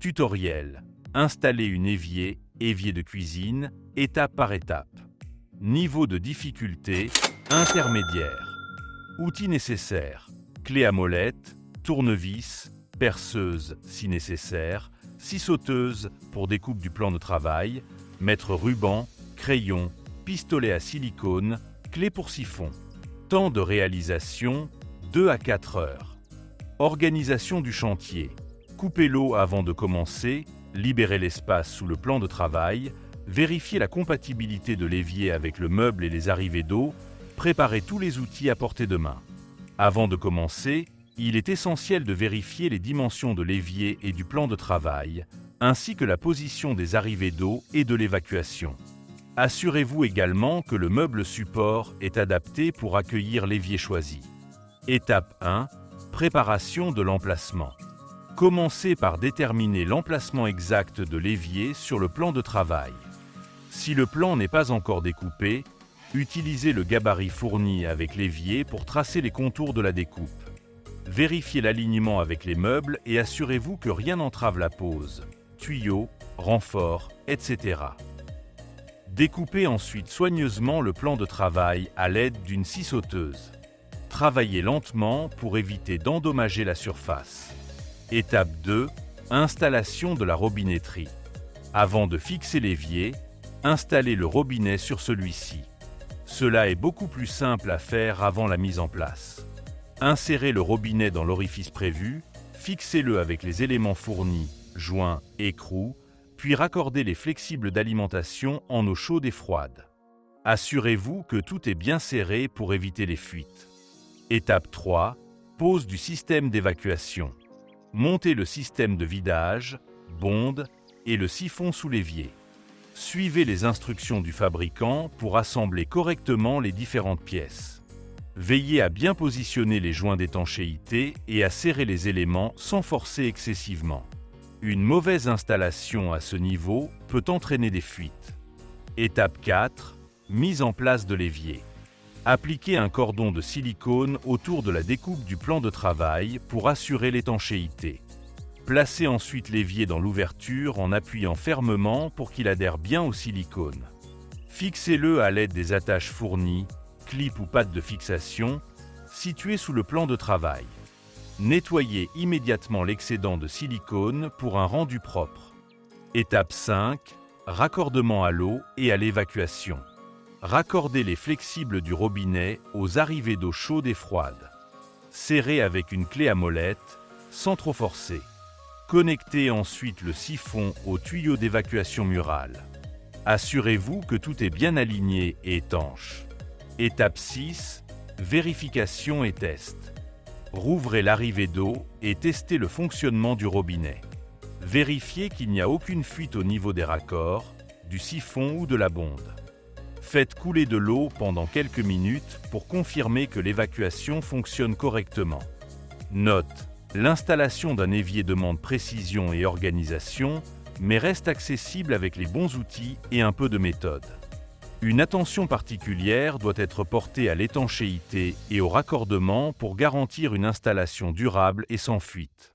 Tutoriel. Installer une évier de cuisine, étape par étape. Niveau de difficulté, intermédiaire. Outils nécessaires. Clé à molette, tournevis, perceuse si nécessaire, scie sauteuse pour découpe du plan de travail, mètre ruban, crayon, pistolet à silicone, clé pour siphon. Temps de réalisation, 2 à 4 heures. Organisation du chantier. Couper l'eau avant de commencer, libérer l'espace sous le plan de travail, vérifier la compatibilité de l'évier avec le meuble et les arrivées d'eau, préparer tous les outils à portée de main. Avant de commencer, il est essentiel de vérifier les dimensions de l'évier et du plan de travail, ainsi que la position des arrivées d'eau et de l'évacuation. Assurez-vous également que le meuble support est adapté pour accueillir l'évier choisi. Étape 1. Préparation de l'emplacement. Commencez par déterminer l'emplacement exact de l'évier sur le plan de travail. Si le plan n'est pas encore découpé, utilisez le gabarit fourni avec l'évier pour tracer les contours de la découpe. Vérifiez l'alignement avec les meubles et assurez-vous que rien n'entrave la pose, tuyaux, renforts, etc. Découpez ensuite soigneusement le plan de travail à l'aide d'une scie sauteuse. Travaillez lentement pour éviter d'endommager la surface. Étape 2. Installation de la robinetterie. Avant de fixer l'évier, installez le robinet sur celui-ci. Cela est beaucoup plus simple à faire avant la mise en place. Insérez le robinet dans l'orifice prévu, fixez-le avec les éléments fournis, joints, écrous, puis raccordez les flexibles d'alimentation en eau chaude et froide. Assurez-vous que tout est bien serré pour éviter les fuites. Étape 3. Pose du système d'évacuation. Montez le système de vidage, bonde et le siphon sous l'évier. Suivez les instructions du fabricant pour assembler correctement les différentes pièces. Veillez à bien positionner les joints d'étanchéité et à serrer les éléments sans forcer excessivement. Une mauvaise installation à ce niveau peut entraîner des fuites. Étape 4. Mise en place de l'évier. Appliquez un cordon de silicone autour de la découpe du plan de travail pour assurer l'étanchéité. Placez ensuite l'évier dans l'ouverture en appuyant fermement pour qu'il adhère bien au silicone. Fixez-le à l'aide des attaches fournies, clips ou pattes de fixation, situées sous le plan de travail. Nettoyez immédiatement l'excédent de silicone pour un rendu propre. Étape 5. Raccordement à l'eau et à l'évacuation. Raccordez les flexibles du robinet aux arrivées d'eau chaude et froide. Serrez avec une clé à molette, sans trop forcer. Connectez ensuite le siphon au tuyau d'évacuation murale. Assurez-vous que tout est bien aligné et étanche. Étape 6. Vérification et test. Rouvrez l'arrivée d'eau et testez le fonctionnement du robinet. Vérifiez qu'il n'y a aucune fuite au niveau des raccords, du siphon ou de la bonde. Faites couler de l'eau pendant quelques minutes pour confirmer que l'évacuation fonctionne correctement. Note: l'installation d'un évier demande précision et organisation, mais reste accessible avec les bons outils et un peu de méthode. Une attention particulière doit être portée à l'étanchéité et au raccordement pour garantir une installation durable et sans fuite.